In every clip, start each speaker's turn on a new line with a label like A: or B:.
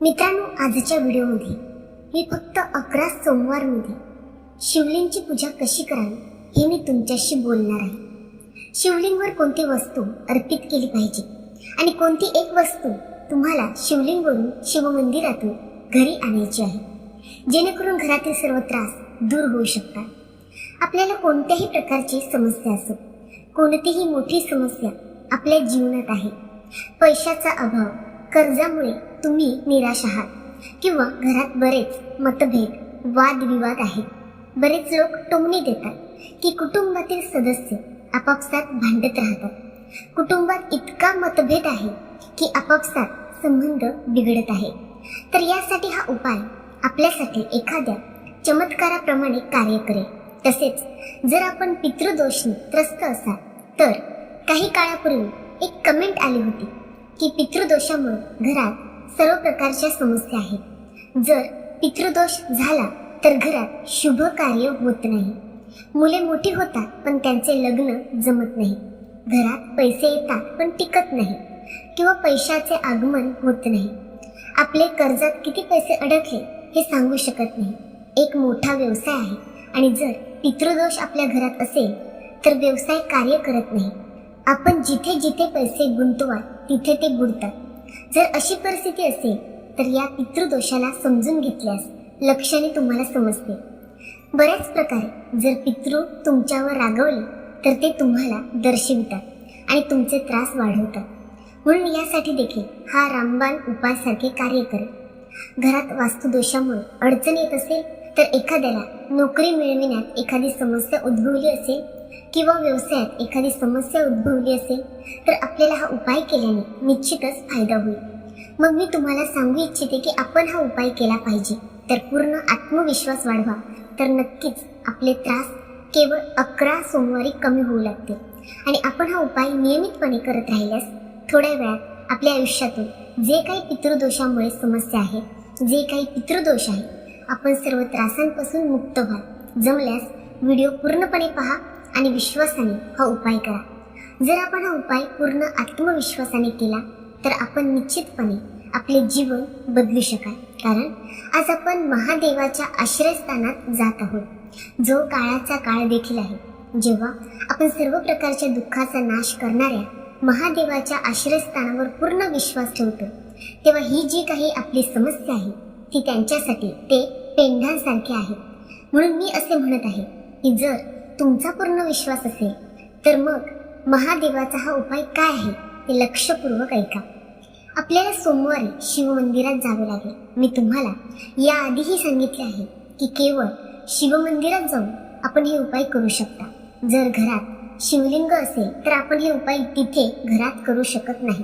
A: मित्रांनो, आजच्या व्हिडिओमध्ये मी फक्त 11 सोमवारमध्ये शिवलिंगची पूजा कशी करावी हे मी तुमच्याशी बोलणार आहे। शिवलिंगवर कोणती वस्तू अर्पित केली पाहिजे आणि कोणती एक वस्तू तुम्हाला शिवलिंगवरून शिवमंदिरातून घरी आणायची आहे, जेणेकरून घरातील सर्व त्रास दूर होऊ शकतात। आपल्याला कोणत्याही प्रकारची समस्या असो, कोणतीही मोठी समस्या आपल्या जीवनात आहे, पैशाचा अभाव, कर्जामुळे तुम्ही निराश आहात किंवा घरात बरेच मतभेद, वादविवाद आहेत। बरेच लोक टोमणे देतात की कुटुंबातील सदस्य आपापसात भांडत राहतात, कुटुंबात इतका मतभेद आहे की आपापसात संबंध बिघडत आहे। तर यासाठी हा उपाय आपल्यासाठी एखाद्या चमत्काराप्रमाणे कार्य करेल। तसेच जर आपण पितृदोषाने त्रस्त असाल तर काही काळापूर्वी एक कमेंट आली होती की पितृदोषामुळे घरात सर्व प्रकारच्या समस्या आहेत। जर पितृदोष झाला तर घरात शुभ कार्य होत नाही, मुले मोठी होतात पण त्यांचे लग्न जमत नाही, घरात पैसे येतात पण टिकत नाही किंवा पैशाचे आगमन होत नाही, आपले कर्जात किती पैसे अडकले हे सांगू शकत नाही, एक मोठा व्यवसाय आहे आणि जर पितृदोष आपल्या घरात असेल तर व्यवसाय कार्य करत नाही, आपण जिथे जिथे पैसे गुंतवाल तिथे ते बुडतात। जर अशी परिस्थिती असेल तर या पितृदोषाला समजून घेतल्यास लक्षणे तुम्हाला समजते। बऱ्याच प्रकारे जर पितृ तुमच्यावर रागवले तर ते तुम्हाला दर्शवितात आणि तुमचे त्रास वाढवतात, म्हणून यासाठी देखील हा रामबाण उपायासारखे कार्य करेल। घरात वास्तुदोषामुळे अडचण येत असेल तर एखाद्याला नोकरी मिळविण्यात एखादी समस्या उद्भवली असेल किंवा व्यवसायात एखादी समस्या उद्भवली असेल तर आपल्याला हा उपाय केल्याने निश्चितच फायदा होईल। मग मी तुम्हाला सांगू इच्छिते की आपण हा उपाय केला पाहिजे, तर पूर्ण आत्मविश्वास वाढवा, तर नक्कीच आपले त्रास केवळ 11 सोमवारी कमी होऊ लागतील आणि आपण हा उपाय नियमितपणे करत राहिल्यास थोड्या वेळात आपल्या आयुष्यातून जे काही पितृदोषामुळे समस्या आहे, जे काही पितृदोष आहे, आपण सर्व त्रासांपासून मुक्त व्हाल। जमल्यास व्हिडिओ पूर्णपणे पहा आणि विश्वासाने हा उपाय करा। जर आपण हा उपाय पूर्ण आत्मविश्वासाने केला तर आपण निश्चितपणे आपले जीवन बदलू शकाल, कारण आज आपण महादेवाच्या आश्रयस्थानात जात आहोत, जो काळाचा काळ देखील आहे, जेव्हा आपण सर्व प्रकारच्या दुःखाचा नाश करणाऱ्या महादेवाच्या आश्रयस्थानावर पूर्ण विश्वास ठेवतो, तेव्हा ही जी काही आपली समस्या आहे ती त्यांच्यासाठी ते पेंढांसारखे आहे। म्हणून मी असे म्हणत आहे की जर तुमचा पूर्ण विश्वास असेल तर मग महादेवाचा हा उपाय काय आहे ते लक्षपूर्वक ऐका। आपल्याला सोमवारी शिवमंदिरात जावे लागेल। मी तुम्हाला याआधीही सांगितले आहे की केवळ शिवमंदिरात जाऊन आपण हे उपाय करू शकता। जर घरात शिवलिंग असेल तर आपण हे उपाय तिथे घरात करू शकत नाही।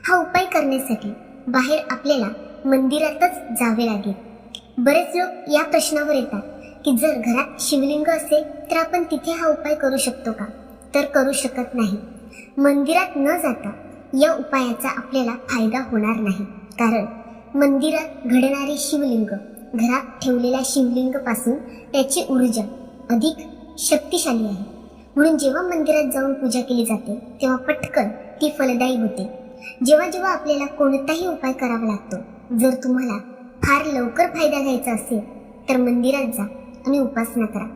A: हा उपाय करण्यासाठी बाहेर आपल्याला मंदिरातच जावे लागेल। बरेच लोक या प्रश्नावर येतात की जर घरात शिवलिंग असेल तर आपण तिथे हा उपाय करू शकतो का? तर करू शकत नाही। मंदिरात न जाता या उपायाचा आपल्याला फायदा होणार नाही, कारण मंदिरात घडणारे शिवलिंग घरात ठेवलेल्या शिवलिंगापासून त्याची ऊर्जा अधिक शक्तिशाली आहे, म्हणून जेव्हा मंदिरात जाऊन पूजा केली जाते तेव्हा पटकन ती फलदायी होते। जेव्हा जेव्हा आपल्याला कोणताही उपाय करावा लागतो, जर तुम्हाला फार लवकर फायदा घ्यायचा असेल तर मंदिरात जा आणि उपासना करा।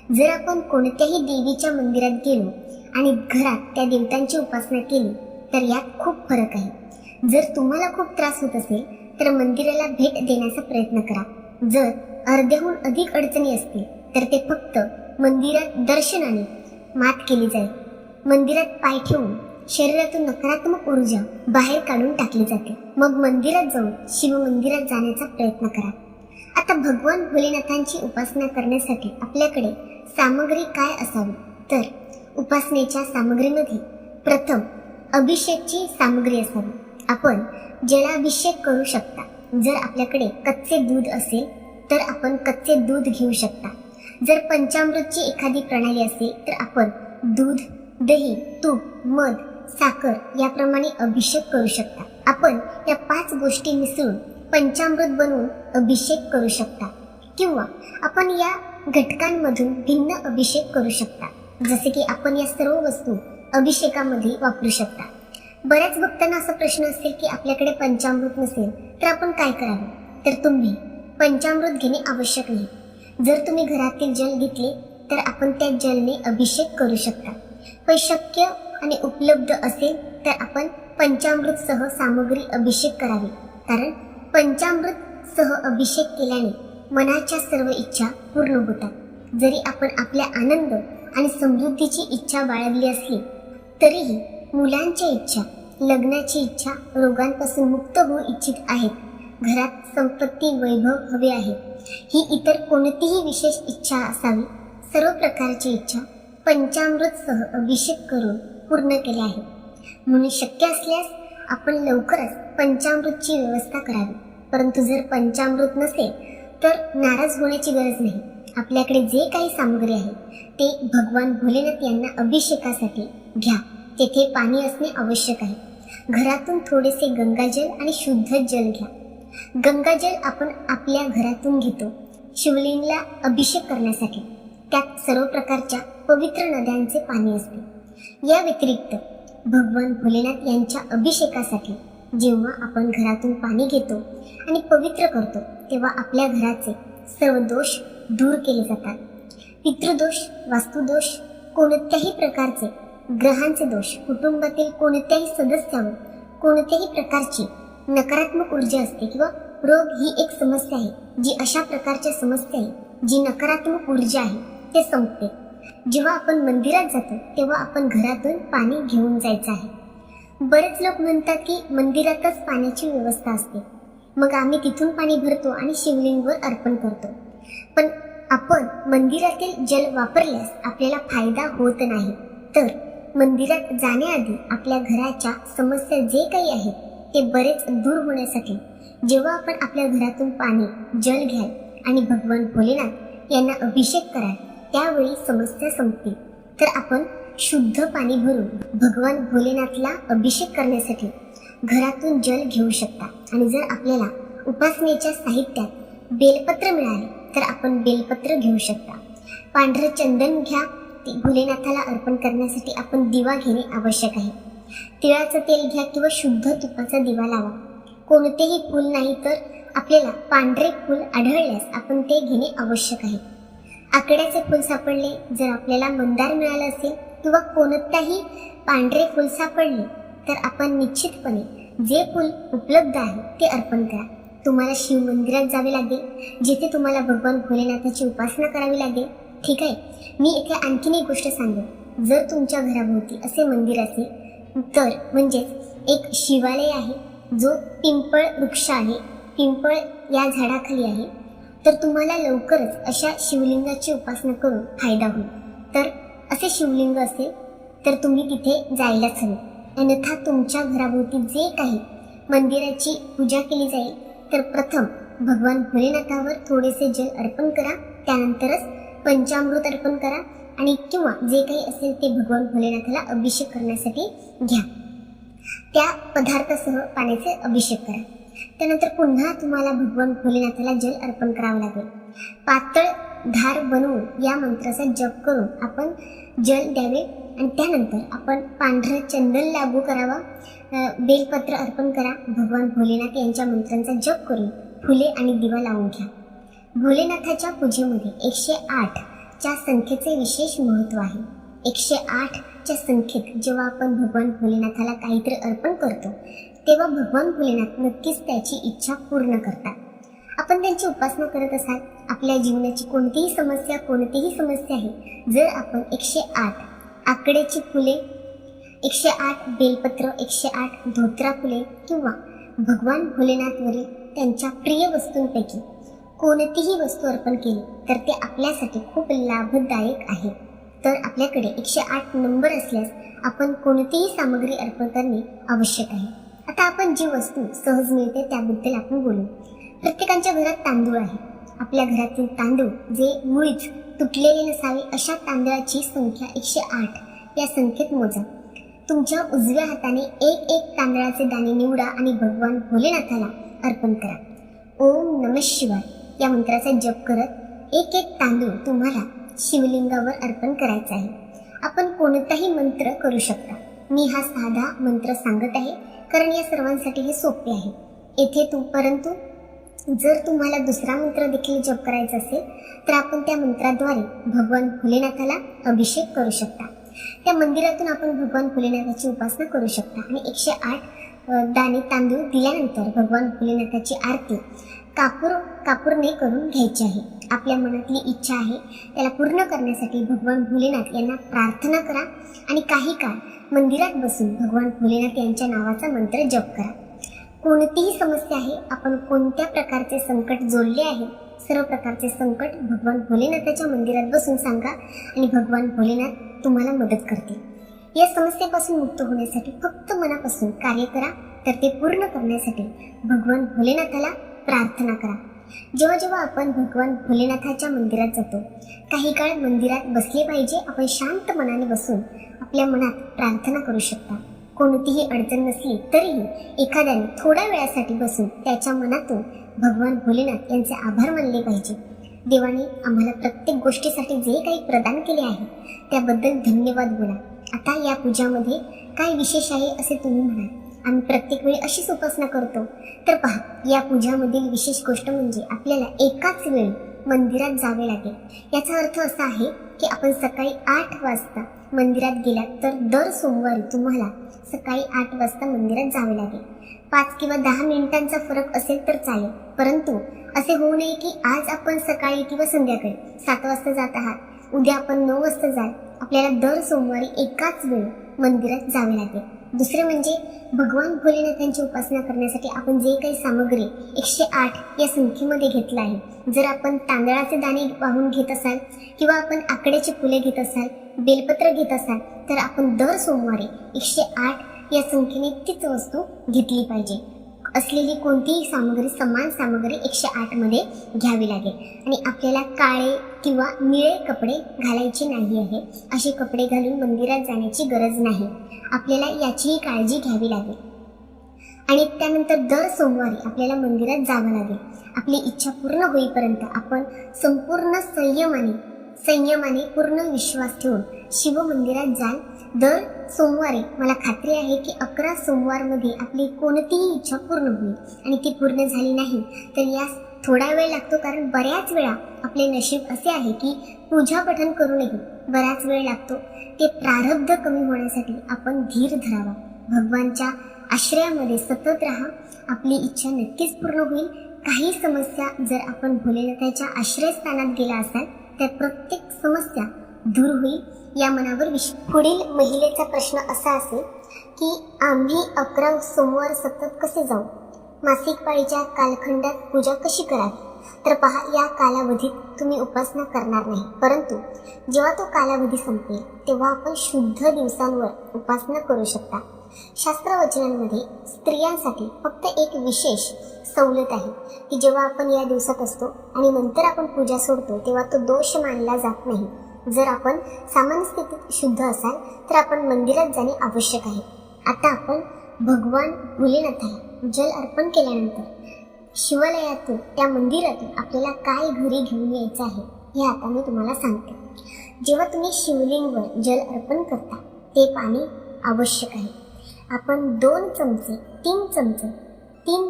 A: जर आपण कोणत्याही देवीच्या मंदिरात गेलो आणि घरात त्या देवतांची उपासना केली तर यात खूप फरक आहे। जर तुम्हाला खूप त्रास होत असेल तर मंदिराला भेट देण्याचा प्रयत्न करा। जर अर्ध्याहून अधिक अडचणी असतील तर ते फक्त मंदिरात दर्शनाने मात केली जाईल। मंदिरात पाय ठेवून शरीरातून नकारात्मक ऊर्जा बाहेर काढून टाकली जाते, मग मंदिरात जाऊन शिवमंदिरात जाण्याचा प्रयत्न करा। आता भगवान भोलेनाथांची उपासना करण्यासाठी आपल्याकडे सामग्री काय असावी, तर उपासनेच्या सामग्रीमध्ये प्रथम अभिषेकची सामग्री असावी। आपण जलाभिषेक करू शकता। जर आपल्याकडे कच्चे दूध असेल तर आपण कच्चे दूध घेऊ शकता। जर पंचामृतची एखादी प्रणाली असेल तर आपण दूध, दही, तूप, मध, साखर याप्रमाणे अभिषेक करू शकता। आपण या 5 गोष्टी मिसळून पंचामृत बनवून अभिषेक करू शकता, किंवा आपण या घटकांमधून भिन्न अभिषेक करू शकता, जसे की आपण या सर्व वस्तू अभिषेकामध्ये वापरू शकता। बऱ्याच भक्तांना असा प्रश्न असेल की आपल्याकडे पंचामृत नसेल तर आपण काय करावे. तर तुम्ही पंचामृत घेणे आवश्यक नाही. जर तुम्ही घरातील जल घेतले तर आपण त्या जलने अभिषेक करू शकता. पण शक्य आणि उपलब्ध असेल तर आपण पंचामृत सह सामग्री अभिषेक करावी. कारण पंचामृत सह अभिषेक केल्याने मनाच्या सर्व इच्छा पूर्ण होतात. जरी आपण आपल्या आनंद आणि समृद्धीची इच्छा बाळगली असली तरीही मुलांच्या इच्छा, लग्नाची इच्छा, रोगांपासून मुक्त होऊ इच्छित आहेत, घरात संपत्ती, वैभव हवे आहे, ही इतर कोणतीही विशेष इच्छा असावी, सर्व प्रकारची इच्छा पंचामृत सह अभिषेक करून पूर्ण केल्या आहे. म्हणून शक्य असल्यास आपण लवकरच पंचामृतची व्यवस्था करावी. परंतु जर पंचामृत नसेल तर नाराज होण्याची गरज नाही. आपल्याकडे जे काही सामग्री आहे ते भगवान भोलेनाथ यांना अभिषेकासाठी घ्या. तेथे पाणी असणे आवश्यक आहे. घरातून थोडेसे गंगाजल आणि शुद्ध जल घ्या. गंगाजल आपण आपल्या घरातून घेतो शिवलिंगला अभिषेक करण्यासाठी. त्यात सर्व प्रकारच्या पवित्र नद्यांचे पाणी असते. या व्यतिरिक्त भगवान भोलेनाथ यांच्या अभिषेकासाठी जेव्हा आपण घरातून पाणी घेतो आणि पवित्र करतो तेव्हा आपल्या घराचे सर्व दोष दूर केले जातात. पितृदोष, वास्तुदोष, कोणत्याही प्रकारचे ग्रहांचे दोष, कुटुंबातील कोणत्याही सदस्यावर कोणत्याही प्रकारची नकारात्मक ऊर्जा असते किंवा रोग ही एक समस्या आहे जी अशा प्रकारच्या समस्या आहे जी नकारात्मक ऊर्जा आहे ते संपते. जेव्हा आपण मंदिरात जातो तेव्हा आपण घरातून पाणी घेऊन जायचं आहे. बरेच लोक म्हणतात की मंदिरातच पाण्याची व्यवस्था असते, मग आम्ही तिथून पाणी भरतो आणि शिवलिंगवर अर्पण करतो. पण आपण मंदिरातील जल वापरल्यास आपल्याला फायदा होत नाही. तर मंदिरात जाण्याआधी आपल्या घराच्या समस्या जे काही आहेत ते बरेच दूर होण्यासाठी जेव्हा आपण आपल्या घरातून पाणी, जल घ्याल आणि भगवान भोलेनाथ यांना अभिषेक कराल त्यावेळी समस्या संपतील. तर आपण शुद्ध पाणी भरून भगवान भोलेनाथला अभिषेक करण्यासाठी घरातून जल घेऊ शकता. आणि जर आपल्याला उपासनेच्या साहित्यात बेलपत्र मिळाले तर आपण बेलपत्र घेऊ शकता. पांढरं चंदन घ्या. भोलेनाथाला अर्पण करण्यासाठी आपण दिवा घेणे आवश्यक आहे. तिळाचं तेल घ्या किंवा शुद्ध तुपाचा दिवा लावा. कोणतेही फूल नाही तर आपल्याला पांढरे फूल आढळल्यास आपण ते घेणे आवश्यक आहे. आकड्याचे फूल सापडले, जर आपल्याला मंदार मिळालं असेल किंवा कोणत्याही पांढरे फूल सापडले तर आपण निश्चितपणे जे फूल उपलब्ध आहे ते अर्पण करा. तुम्हाला शिव मंदिरात जावे लागेल जिथे तुम्हाला भगवान भोलेनाथाची उपासना करावी लागेल. ठीक आहे. मी इथे आणखीन एक गोष्ट सांगेन. जर तुमच्या घराभोवती असे मंदिर असेल तर म्हणजेच एक शिवालय आहे जो पिंपळ वृक्ष आहे, पिंपळ या झाडाखाली आहे, तर तुम्हाला लवकरच अशा शिवलिंगाची उपासना करून फायदा होईल. तर असे शिवलिंग असेल तर तुम्ही तिथे जायलाच हवे. अन्यथा तुमच्या घराभोवती जे काही मंदिराची पूजा केली जाईल तर प्रथम भगवान भोलेनाथावर थोडेसे जल अर्पण करा, त्यानंतरच पंचामृत अर्पण करा आणि किंवा जे काही असेल ते भगवान भोलेनाथाला अभिषेक करण्यासाठी घ्या. त्या पदार्थासह पाण्याचे अभिषेक करा. त्यानंतर पुन्हा तुम्हाला भगवान भोलेनाथाला जल अर्पण करावं लागेल. पातळ धार बनवून या मंत्राचा जप करून आपण जल द्यावे आणि त्यानंतर आपण पांढरं चंदन लागू करावा. बेलपत्र अर्पण करा. भगवान भोलेनाथ यांच्या मंत्रांचा जप करून फुले आणि दिवा लावून घ्या. भोलेनाथाच्या पूजेमध्ये 108 च्या संख्येचे विशेष महत्त्व आहे. 108 च्या संख्येत जेव्हा आपण भगवान भोलेनाथाला काहीतरी अर्पण करतो तेव्हा भगवान भोलेनाथ नक्कीच त्याची इच्छा पूर्ण करतात. आपण त्यांची उपासना करत असाल, आपल्या जीवनाची कोणतीही समस्या आहे, जर आपण 108 आकड्याची फुले, 108 बेलपत्र, 108 धोत्रा फुले किंवा भगवान भोलेनाथवरील त्यांच्या प्रिय वस्तूंपैकी कोणतीही वस्तू अर्पण केली तर ते आपल्यासाठी खूप लाभदायक आहे. तर आपल्याकडे 108 नंबर असल्यास आपण कोणतीही सामग्री अर्पण करणे आवश्यक आहे. आता आपण जी वस्तू सहज मिळते त्याबद्दल आपण बोलू. प्रत्येकाच्या घरात तांदूळ आहे. आपल्या घरातील तांदूळ जे मुळीच तुटलेले नसावे अशा तांदळाची संख्या 108 या संख्येत मोजा. तुमच्या उजव्या हाताने एक तांदळाचे दाणे निवडा आणि भगवान भोलेनाथाला अर्पण करा. ओम नमः शिवाय या मंत्राचा जप करत एक तांदूळ तुम्हाला शिवलिंगावर अर्पण करायचा आहे. आपण कोणताही मंत्र करू शकता. मी हा साधा मंत्र सांगत आहे कारण या सर्वांसाठी हे सोपे आहे येथे परंतु जर तुम्हाला दुसरा मंत्र देखील जप करायचा असेल तर आपण त्या मंत्राद्वारे भगवान भोलेनाथाला अभिषेक करू शकता. त्या मंदिरातून आपण भगवान भोलेनाथाची उपासना करू शकता आणि 108 दाणे तांदूळ दिल्यानंतर भगवान भोलेनाथाची आरती कापूरने करून घ्यायची आहे. आपल्या मनातली इच्छा आहे त्याला पूर्ण करण्यासाठी भगवान भोलेनाथ यांना प्रार्थना करा आणि काही काळ मंदिरात बसून भगवान भोलेनाथ यांच्या नावाचा मंत्र जप करा. कोणतीही समस्या आहे, आपण कोणत्या प्रकारचे संकट जोडले आहे, सर्व प्रकारचे संकट भगवान भोलेनाथाच्या मंदिरात बसून सांगा आणि भगवान भोलेनाथ तुम्हाला मदत करतील. या समस्येपासून मुक्त होण्यासाठी फक्त मनापासून कार्य करा, तर ते पूर्ण करण्यासाठी भगवान भोलेनाथाला प्रार्थना करा. जेव्हा जेव्हा आपण भगवान भोलेनाथाच्या मंदिरात जातो, काही काळ मंदिरात बसले पाहिजे. आपण शांत मनाने बसून आपल्या मनात प्रार्थना करू शकता. कोणतीही अडचण नसली तरीही एखाद्याने थोड्या वेळासाठी बसून त्याच्या मनातून भगवान भोलेनाथ यांचे आभार मानले पाहिजे. देवाने आम्हाला प्रत्येक गोष्टीसाठी जे काही प्रदान केले आहे त्याबद्दल धन्यवाद बोला. आता या पूजामध्ये काय विशेष आहे असे तुम्ही म्हणाल. आम्ही प्रत्येक वेळी अशीच उपासना करतो. तर पहा, या पूजामधील विशेष गोष्ट म्हणजे आपल्याला एकाच वेळी मंदिरात जावे लागेल. याचा अर्थ असा आहे की आपण सकाळी 8 वाजता मंदिरात गेलात तर दर सोमवारी तुम्हाला सकाळी 8 वाजता मंदिरात जावे लागेल. 5 किंवा 10 मिनिटांचा फरक असेल तर चालेल, परंतु असे होऊ नये की आज आपण सकाळी किंवा संध्याकाळी 7 वाजता जात आहात, उद्या आपण 9 वाजता जाल. आपल्याला दर सोमवारी एकाच वेळी मंदिरात जावे लागेल. दुसरे म्हणजे भगवान भोलेनाथांची उपासना करण्यासाठी आपण जे काही सामग्री 108 या संख्येमध्ये घेतलं आहे, जर आपण तांदळाचे दाणे वाहून घेत असाल किंवा आपण आकड्याची फुले घेत असाल, बेलपत्र घेत असाल, तर आपण दर सोमवारी 108 या संख्येने तीच वस्तू घेतली पाहिजे. असलेली कोणतीही सामग्री, समान सामग्री 108 मध्ये घ्यावी लागेल. आणि आपल्याला काळे किंवा निळे कपडे घालायचे नाही आहे. असे कपडे घालून मंदिरात जाण्याची गरज नाही. आपल्याला याचीही काळजी घ्यावी लागेल. आणि त्यानंतर दर सोमवारी आपल्याला मंदिरात जावं लागेल. आपली इच्छा पूर्ण होईपर्यंत आपण संपूर्ण संयमाने पूर्ण विश्वास ठेवून शिव मंदिरात जाल. दर सोमवारी मला खात्री आहे की 11 सोमवारमध्ये आपली कोणतीही इच्छा पूर्ण होईल. आणि ती पूर्ण झाली नाही तर यास थोडा वेळ लागतो, कारण बऱ्याच वेळा आपले नशीब असे आहे की पूजा पठण करूनही बराच वेळ लागतो. ते प्रारब्ध कमी होण्यासाठी आपण धीर धरावा. भगवानच्या आश्रयामध्ये सतत राहा. आपली इच्छा नक्कीच पूर्ण होईल. काही समस्या जर आपण भोलेनाथाच्या आश्रयस्थानात गेला असाल तर प्रत्येक समस्या दूर होईल. या मनावर पुढील महिलेचा प्रश्न असा असेल की आम्ही 11 सोमवार सतत कसे जाऊ? मासिक पाळीच्या कालखंडात पूजा कशी करावी? तर पहा, या कालावधीत तुम्ही उपासना करणार नाही, परंतु जेव्हा तो कालावधी संपेल तेव्हा आपण शुद्ध दिवसांवर उपासना करू शकता. शास्त्रवचनांमध्ये स्त्रियांसाठी फक्त एक विशेष सवलत आहे की जेव्हा आपण या दिवसात असतो आणि नंतर आपण पूजा सोडतो तेव्हा तो दोष मानला जात नाही. जर आपण सामान्य स्थितीत शुद्ध असाल तर आपण मंदिरात जाणे आवश्यक आहे. आता आपण भगवान भोलेनाथाला जल अर्पण केल्यानंतर शिवालयातून, त्या मंदिरातून आपल्याला काय घरी घेऊन यायचं आहे हे आता मी तुम्हाला सांगते. जेव्हा तुम्ही शिवलिंगवर जल अर्पण करता ते पाणी आवश्यक आहे. आपण 2 चमचे 3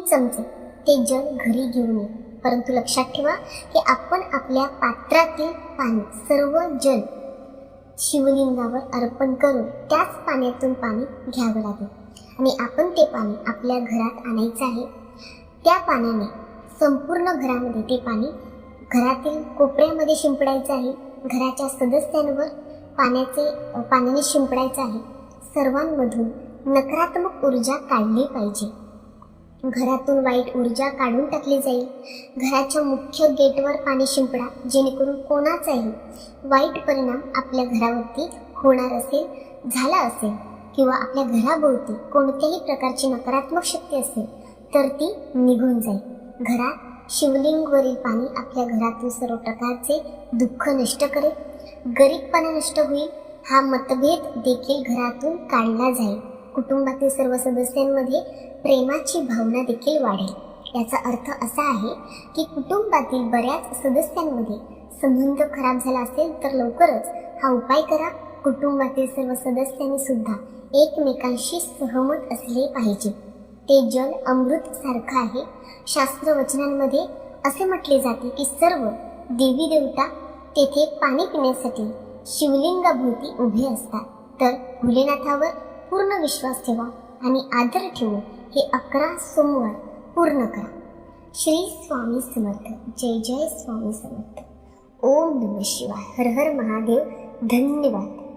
A: चमचे ते जल घरी घेऊन ये. परंतु लक्षात ठेवा की आपण आपल्या पात्रातील पाणी, सर्व जल शिवलिंगावर अर्पण करून त्याच पाण्यातून पाणी घ्यावं लागेल आणि आपण ते पाणी आपल्या घरात आणायचं आहे. त्या पाण्याने संपूर्ण घरामध्ये ते पाणी घरातील कोपऱ्यामध्ये शिंपडायचं आहे. घराच्या सदस्यांवर पाण्याने शिंपडायचं आहे. सर्वांमधून नकारात्मक ऊर्जा काढली पाहिजे. घरातून वाईट ऊर्जा काढून टाकली जाईल. घराच्या मुख्य गेटवर पाणी शिंपडा, जेणेकरून कोणाचाही वाईट परिणाम आपल्या घरावरती झाला असेल किंवा आपल्या घराभोवती कोणत्याही प्रकारची नकारात्मक शक्ती असेल तर ती निघून जाईल. घरात शिवलिंगवरील पाणी आपल्या घरातून सर्व प्रकारचे दुःख नष्ट करेल. गरीबपणा नष्ट होईल. हा मतभेद देखील घरातून काढला जाईल. कुटुंबातील सर्व सदस्यांमध्ये प्रेमाची भावना देखील वाढेल. याचा अर्थ असा आहे की कुटुंबातील बऱ्याच सदस्यांमध्ये संबंध खराब झाला असेल तर लवकरच हा उपाय करा कुटुंबातील सर्व सदस्यांनी सुद्धा एकमेकांशी सहमत असले पाहिजे. ते जल अमृत सारखं आहे. शास्त्रवचनांमध्ये असे म्हटले जाते की सर्व देवी देवता तेथे पाणी पिण्यासाठी शिवलिंगाभोवती उभे असतात. तर भोलेनाथावर पूर्ण विश्वास ठेवा आणि आदर ठेवून हे 11 सोमवार पूर्ण करा. श्री स्वामी समर्थ. जय जय स्वामी समर्थ. ओम नमः शिवाय. हर हर महादेव. धन्यवाद.